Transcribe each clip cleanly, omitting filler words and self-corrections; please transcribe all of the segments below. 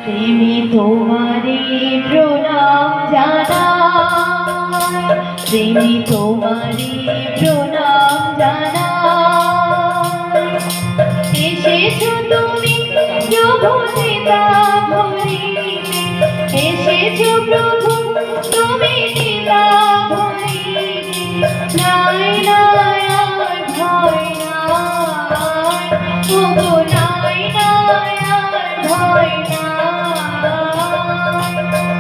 প্রেমী তোমারে প্রণাম জানাই, প্রেমী তোমারে প্রণাম জানাই। এসেছো তুমি প্রভু নেতা ভরিতে, এসেছো প্রভু তুমি নেতা ভরিতে। নাই নাই আর ভয় নাই, ওগো নাই নাই আর ভয় নাই।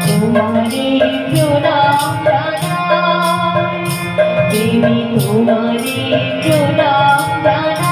তোমারে প্রণাম জানাই, প্রেমী তোমারে প্রণাম জানাই।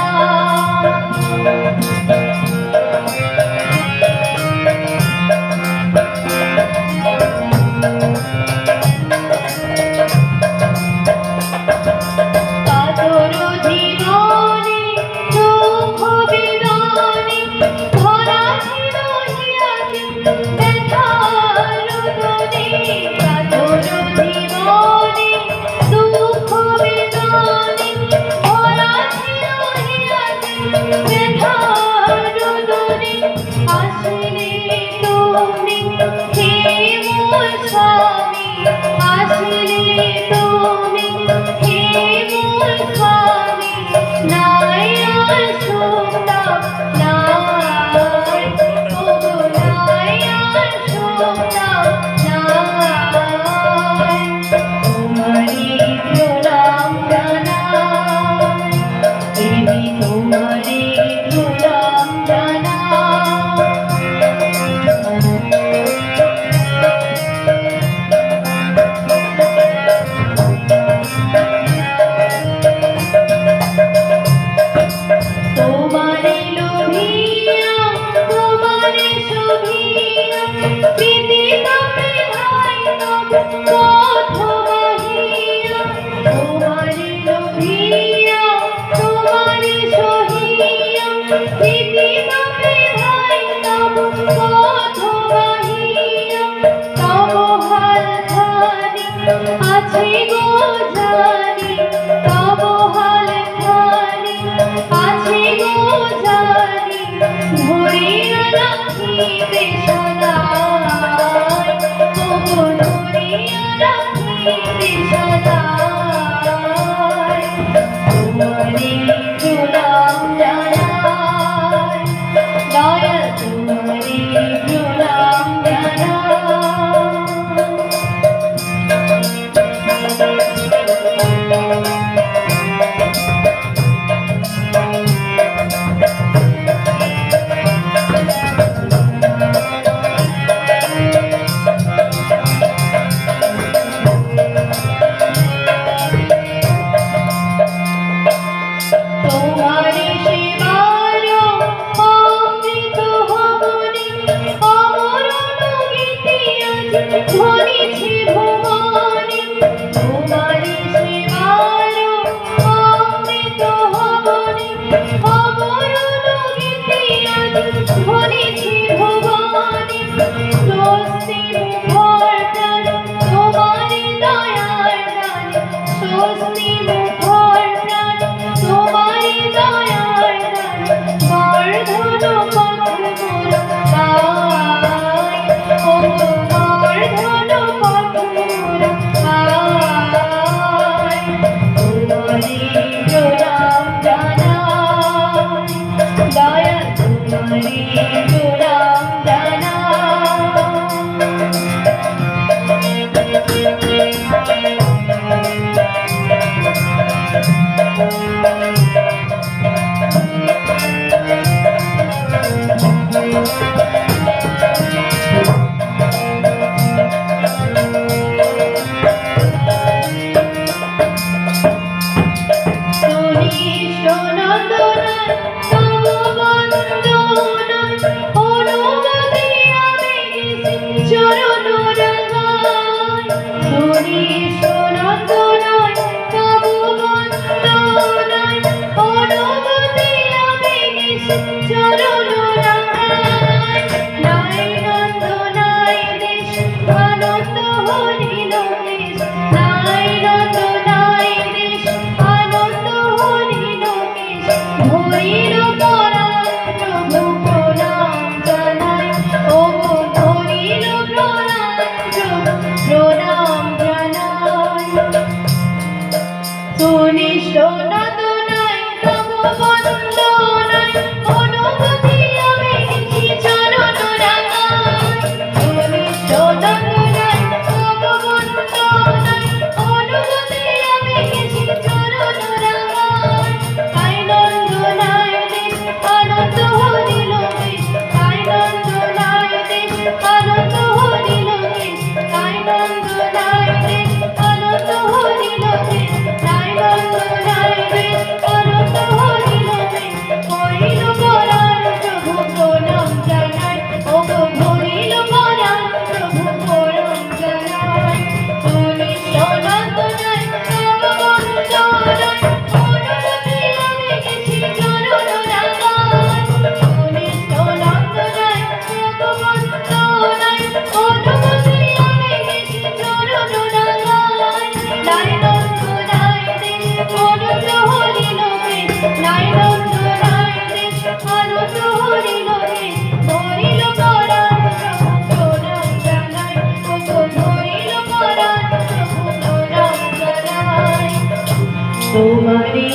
তোমারে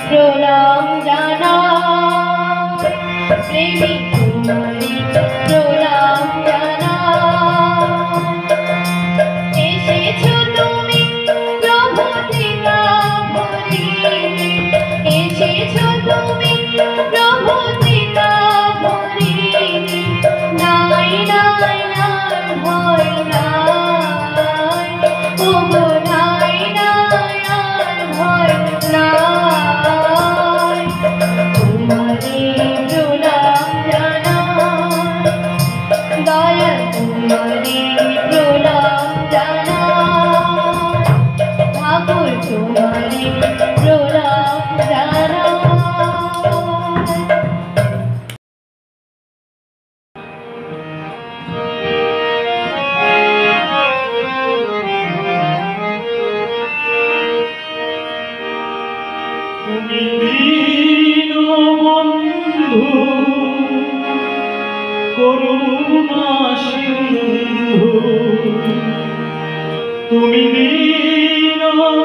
প্রণাম জানাই প্রেমী তোমারে প্রণাম জানাই এসেছো তুমি প্রভু টিকা ভরে এসেছো তুমি প্রভু টিকা ভরে নাই নাই নাই ভয় নাই ও গো নাই নাই আর ভয় নাই তোমারে প্রণাম জানাই দয়াল তোমারে প্রণাম জানাই ঠাকুর তোমারে প্রণাম জানাই তুমি দীনবন্ধু করুণা সিন্ধু তুমি দীনবন্ধু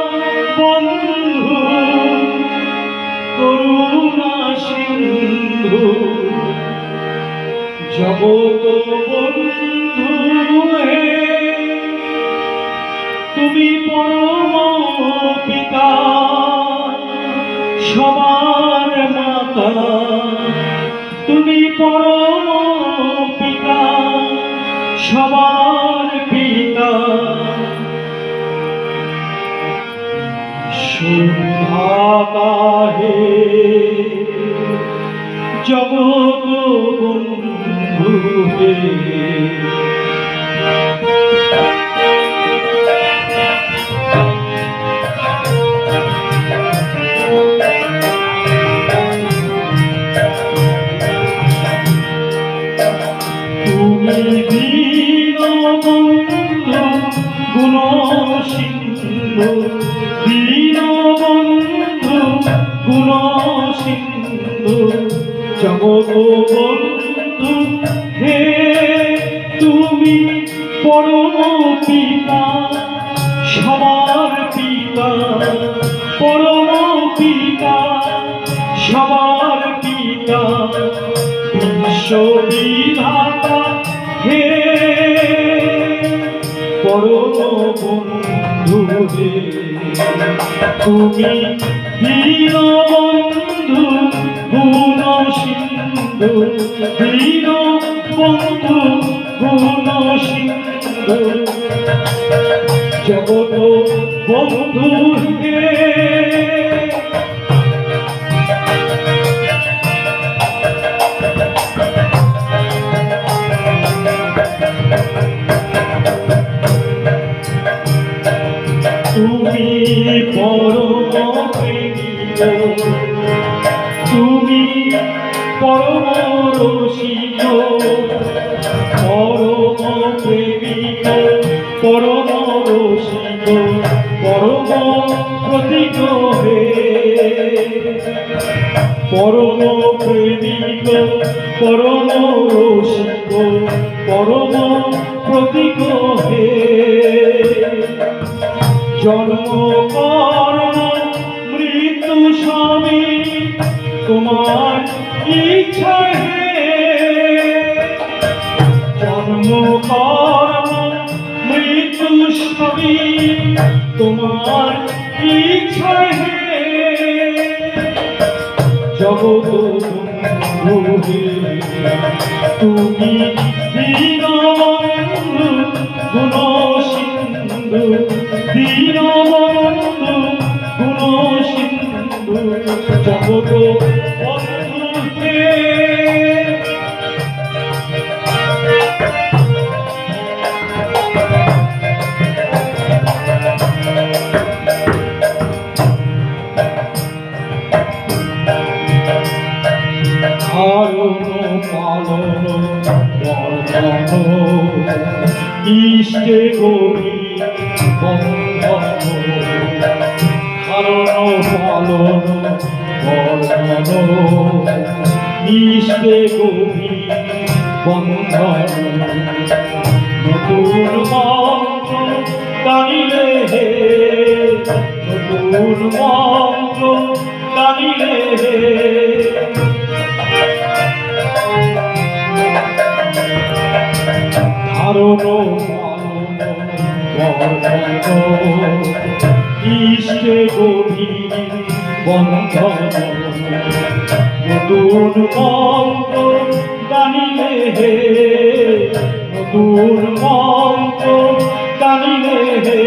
করুণা সিন্ধু জগত বন্ধু হে তুমি পরম পিতা সবার মাতা তুমি পরম পিতা সবার পিতা সুধাতা হে জগত বন্ধু হে দীনবন্ধু গুণ সিন্ধু দীনবন্ধু গুণ সিন্ধু জগত বন্ধু হে তুমি পরম পিতা সবার পিতা পরম পিতা সবার পিতা বিশ্ববিধাতা হে পরম বন্ধু হে তুমি দীনবন্ধু গুণ সিন্ধু দীনবন্ধু গুণ সিন্ধু জগত বন্ধু হে তুমি পরম প্রেমিক তুমি পরম রসিক পরম প্রেমিক পরম রসিক পরম প্রতীক হে পরম প্রেমিক পরম রসিক পরম প্রতীক হে জন্ম কর্ম মৃত্যু স্বামী তোমার ইচ্ছা হে জন্ম কর্ম মৃত্যু স্বামী তোমার ইচ্ছা হে জগত বন্ধু হে তুমি দীনবন্ধু গুণ দীনবন্ধু গুণ সিন্ধু জগত বন্ধুতে ধারণ পালন বর্ধন ইষ্টে গৌরী বন্ধন ধারণ পালন বর্ধন ইষ্টে গৌরী বন্ধন নতুন মন্ত্র টানিলে হে নতুন মন্ত্র টানিলে হে ধারণ বর্ধন ইষ্টে গভীর বন্ধন নতুন মন্ত্র টানিলে হে নতুন মন্ত্র টানিলে হে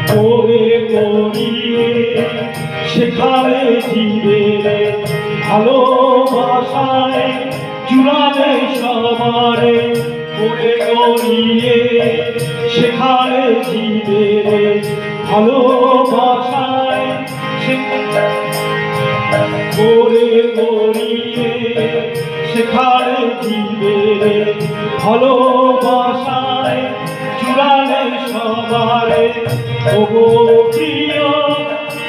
করে করিয়ে শেখালে জীবে ভালোবাসায় জুড়ালে সবারে করে করিয়ে শেখালে জীবে ভালোবাসায় করে করিয়ে শেখালে জীবে ভালোবাসায় জুড়ালে সবারে ওগো প্রিয়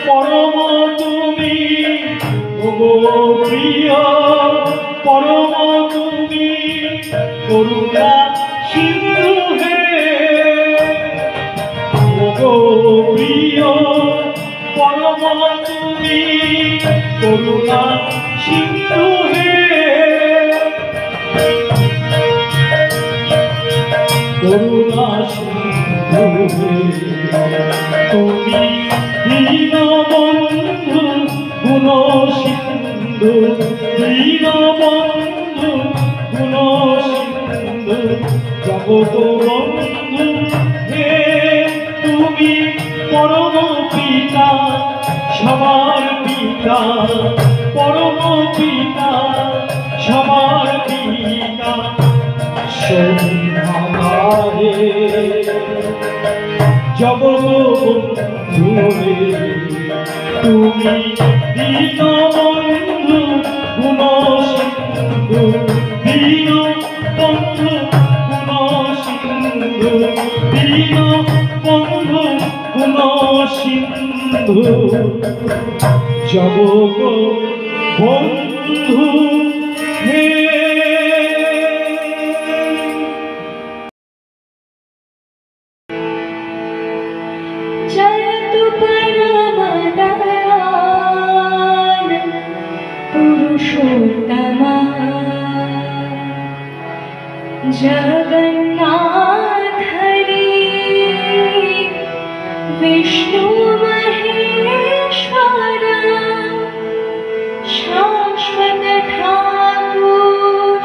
পরম তুমি ওগো প্রিয় পরম তুমি করুণা সিন্ধু হে ওগো প্রিয় পরম তুমি করুণা সিন্ধু হে করুণা সিন্ধু হে তুমি দীনবন্ধু গুণ সিন্ধু দীনবন্ধু গুণ সিন্ধু জগত বন্ধু হে তুমি পরম পিতা সবার পিতা পরম পিতা সবার পিতা সন্ধারে জগত বন্ধু হে তুমি দীনবন্ধু গুণ সিন্ধু দীনবন্ধু গুণ সিন্ধু দীনবন্ধু গুণ সিন্ধু জগত বন্ধু হে जयतु परमदयाल पुरुषोत्तमा जगन्नाथ हरि विष्णु महेश्वर शाश्वत ठाकुर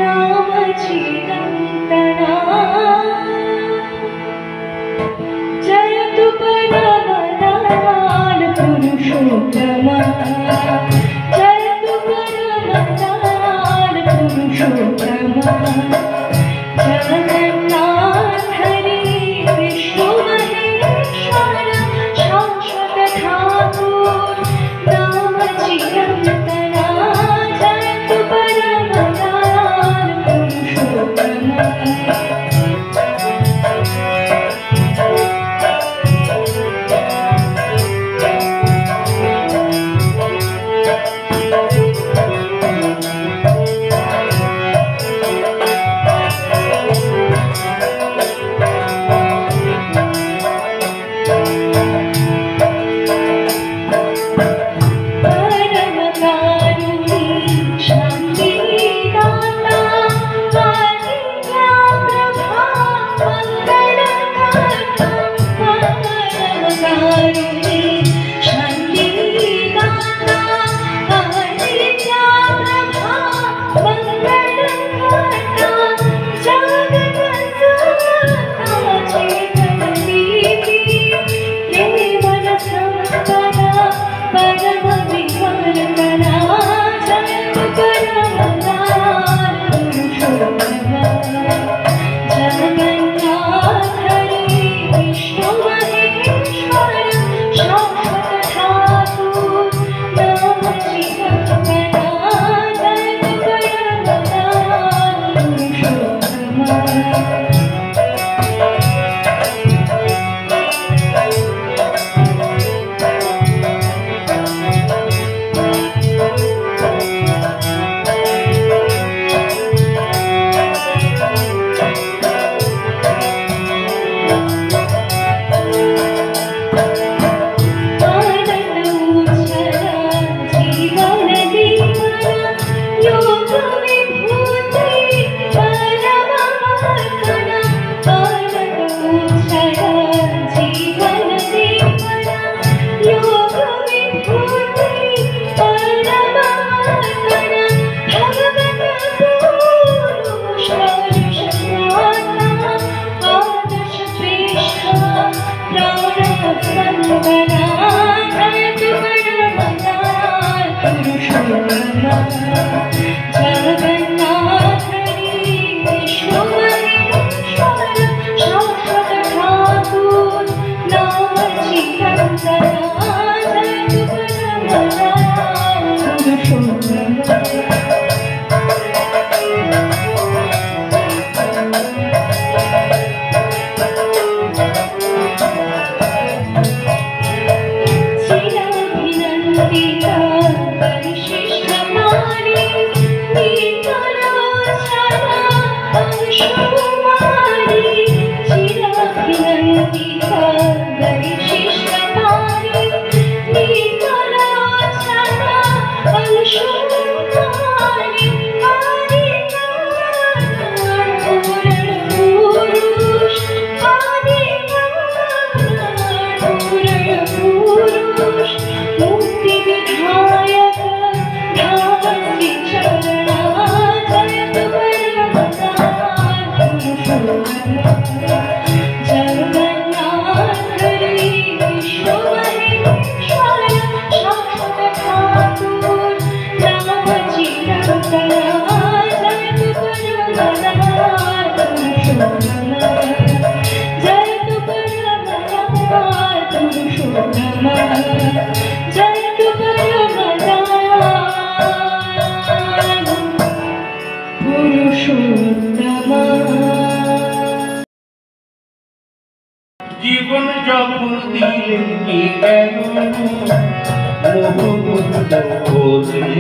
नाम चिरंतना जयतु परमदयाल पुरुषोत्तमा जयतु परमदयाल पुरुषोत्तमा जयतु परमदयाल पुरुषोत्तमा। জীবন যখন দিলেন কি কেন মোহমুগ্ধ হলে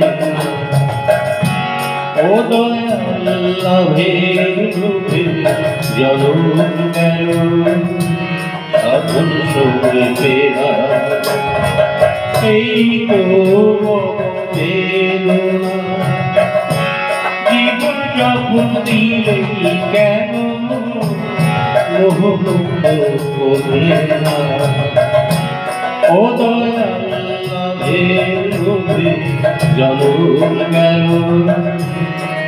ও দয়াল লাভের লোভে জনম গেল সাধন সঙ্গে ফেরা এই তো বেদনা। জীবন যখন দিলেন কি কেন মোহমুগ্ধ হলে না ও দয়াল লাভের লোভে জনম গেল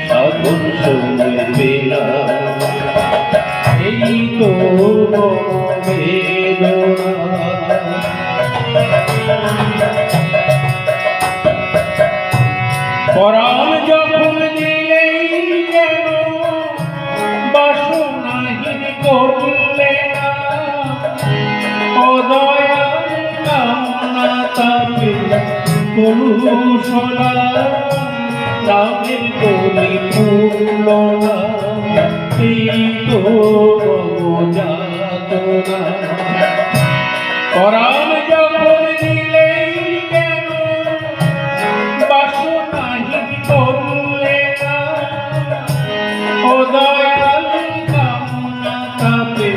সাধন সঙ্গে বেলা এই তো বেদনা। পরাণ যখন দিলেই যেন বাসনাহীন করলে না ও দয়াল কামনা তাপে কলুষলা রামের কলি পূর্ণ না এই তো যাতনা। পরাণ যখন দিলেই কেন বাসনাহীন করলে না ও দয়াল কামনা তাপে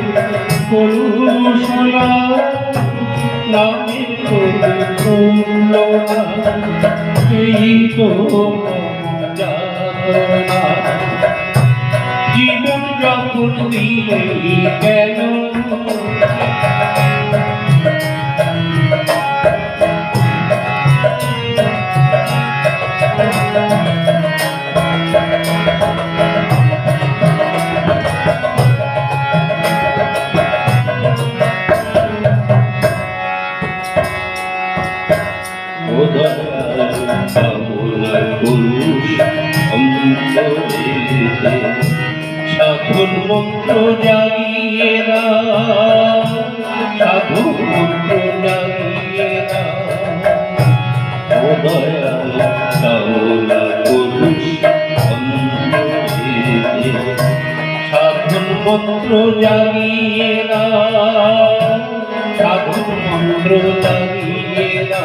কলুষলা রামের কলি পূর্ণ না এই তো যাতনা। জীবন যখন দিলেই কেন সাধন মন্ত্র জাগিয়ে না সাধন মন্ত্র জাগিয়ে না ও দয়াল কামনা পুরুষ সাধন মন্ত্র জাগিয়ে না সাধন মন্ত্র জাগিয়ে না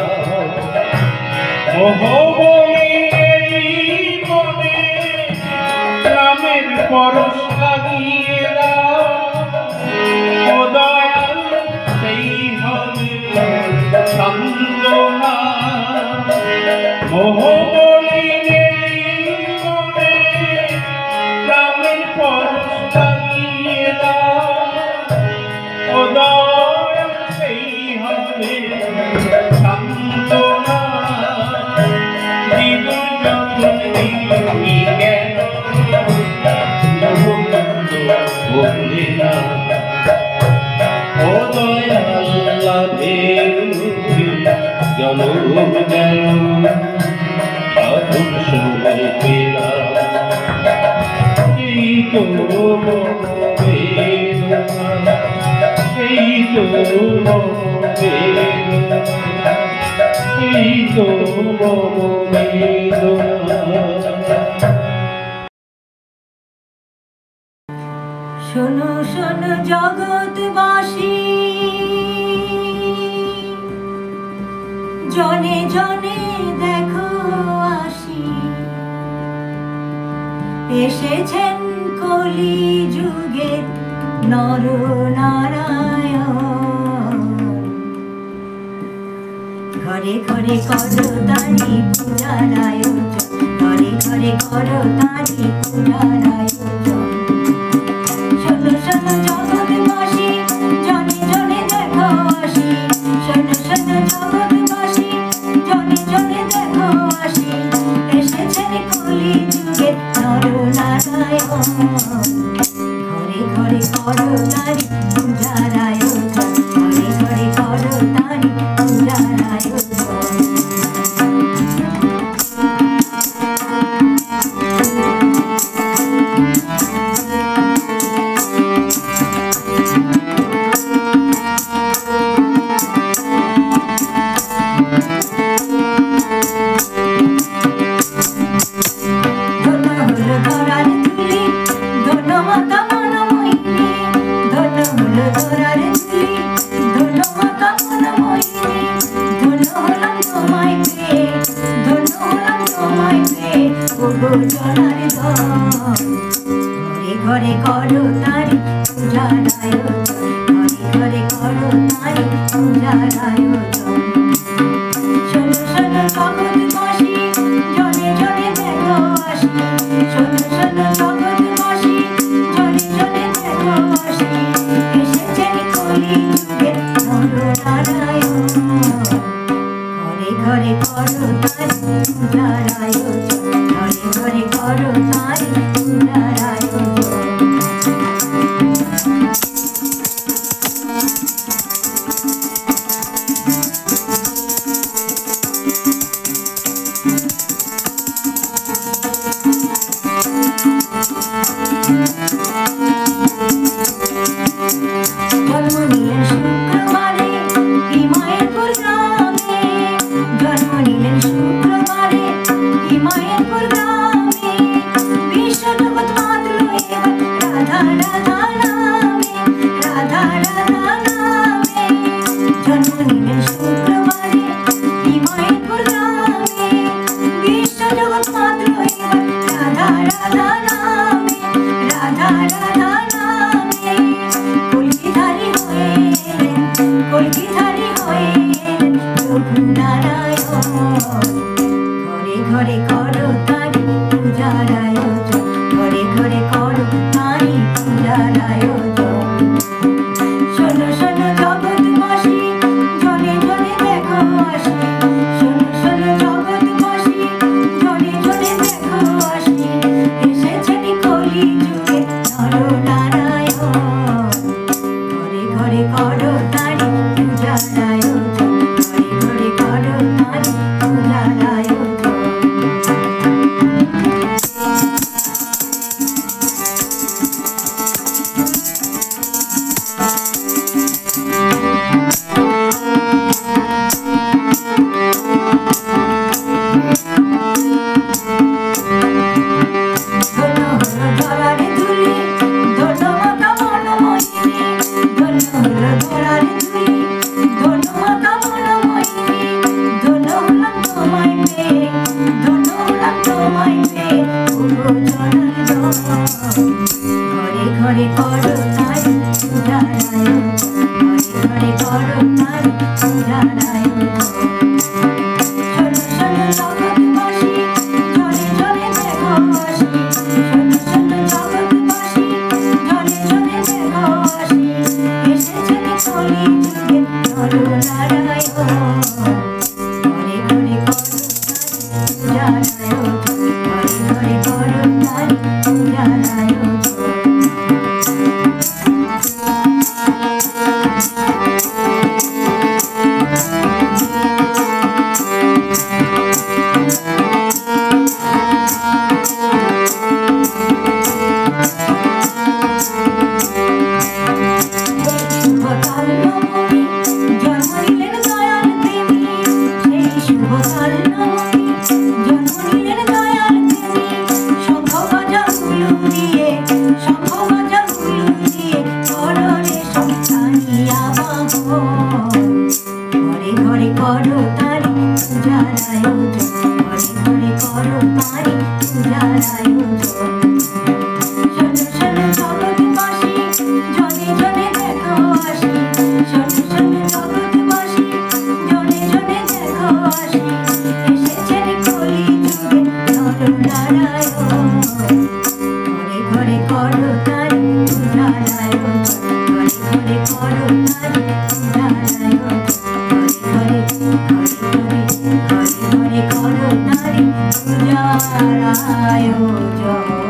রামের পরশ লাগিয়ে দাও ও দয়াল সেই হবে সান্ত্বনা। মোহ বলিলে মনে রামের পরশ লাগিয়ে দাও ও দয়াল সেই হবে সান্ত্বনা। জীবন যখন দিলেই কেন বললে না ও দয়াল লাভের লোভে জনম গেল সাধন সঙ্গে ফেরা এই তো বেদনা এই তো বেদনা এই তো বেদনা। শোনো শোনো জগৎবাসী জনে জনে দেখো আসি এসেছেন কলি যুগের নর নারায়ণ। ঘরে ঘরে করো তারি পূজার আয়োজন ঘরে ঘরে করো তারি পূজার আয়োজন। শোনো শোনো জগৎবাসী জনে জনে দেখো আসি শোনো শোনো জগৎবাসী জনে জনে দেখো আসি এসেছেন কলি যুগের নর নারায়ণ। ঘরে ঘরে করো তারি পূজার আয়োজন ঘরে ঘরে করো তারি পূজার আয়োজন। জনার ধন ঘরে ঘরে করো তারি পূজার আয়োজন ঘরে ঘরে করো তারি পূজার আয়োজন শোনো শোনো জগৎবাসী জনে জনে দেখো আসি শোনো শোনো জগৎবাসী জনে জনে দেখো আসি এসেছেন কলি যুগে নরনারায়ণ ঘরে ঘরে করো তারি পূজার আয়োজন ঘরে ঘরে করো তারি পূজার আয়োজন জন্ম নিলেন শুক্রবারে হিমায়তপুর গ্রামে জন্ম নিলেন শুক্রবারে হিমায়তপুর গ্রামে বিশ্ব জগৎ মাতল এবার রাধা রাধা নামে রাধা রাধা নামে জন্ম নিলেন শুক্রবারে হিমায়তপুর গ্রামে বিশ্ব জগৎ মাতল এবার রাধা রাধা নামে রাধা রাধা নামে কলগিধারী হয়ে এলেন প্রভু নারায়ণ ঘরে ঘরে করো তারি পূজার আয়োজন ঘরে ঘরে করো তারি পূজার আয়োজন শোনো শোনো জগৎবাসী জনে জনে দেখো আসি শোনো শোনো জগৎবাসী জনে জনে দেখো আসি এসেছেন কলি যুগে নরনারায়ণ ঘরে ঘরে করো তারি পূজার আয়োজন ঘরে ঘরে করো তারি পূজার আয়োজন ধন্য হলো ধরারে ধুলি ধন্য মাতা মনমোহিনী ধন্য হলো ধরারে ধুলি ধন্য মাতা মনমোহিনী ধন্য হলাম তোমায় পেয়ে ধন্য হলাম তোমায় পেয়ে ওগো জনার ধন ঘরে ঘরে করো তারি পূজার আয়োজন ঘরে ঘরে করো তারি পূজার আয়োজন শোনো শোনো জগৎবাসী জনে জনে দেখো আসি শোনো শোনো জগৎবাসী জনে জনে দেখো আসি এসেছেন কলি যুগে নরনারায়ণ ঘরে ঘরে করো তারি পূজার আয়োজন ঘরে ঘরে করো তারি পূজার আয়োজন শুভকাল নবমী জন্ম নিলেন দয়াল দেবী সেই শুভকাল নবমী জন্ম নিলেন দয়াল দেবী শঙ্খ বাজা হুলুম দিয়ে কররে সন্তানিয়া বাহন ঘরে ঘরে করো তারি পূজার আয়োজন ঘরে ঘরে করো তারি পূজার আয়োজন শোনো শোনো জগৎবাসী জনে জনে দেখো আসি শোনো শোনো জগৎবাসী জনে জনে দেখো আসি এসেছেন কলি যুগে নরনারায়ণ ঘরে ঘরে করো তারি পূজার আয়োজন ঘরে ঘরে করো তারি পূজার আয়োজন ঘরে ঘরে করো তারি পূজার আয়োজন